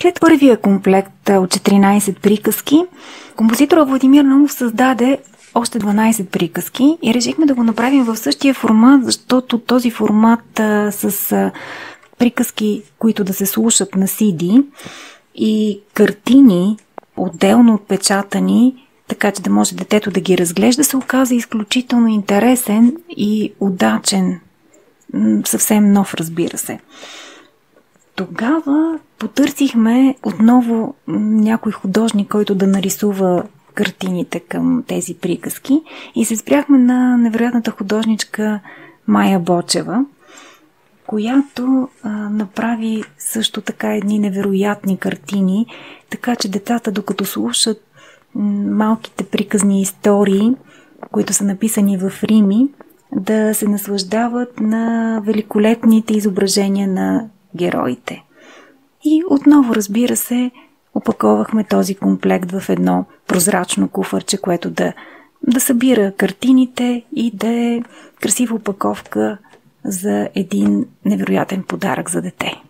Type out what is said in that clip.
След първия комплект от 14 приказки, композитора Владимир Наумов създаде още 12 приказки и решихме да го направим в същия формат, защото този формат с приказки, които да се слушат на CD и картини, отделно отпечатани, така че да може детето да ги разглежда, се оказа изключително интересен и удачен, съвсем нов, разбира се. Тогава потърсихме отново някой художник, който да нарисува картините към тези приказки и се спряхме на невероятната художничка Майя Бочева, която направи също така едни невероятни картини, така че децата, докато слушат малките приказни истории, които са написани в рими, да се наслаждават на великолепните изображения на героите. И отново, разбира се, опаковахме този комплект в едно прозрачно куфарче, което да събира картините и да е красива опаковка за един невероятен подарък за дете.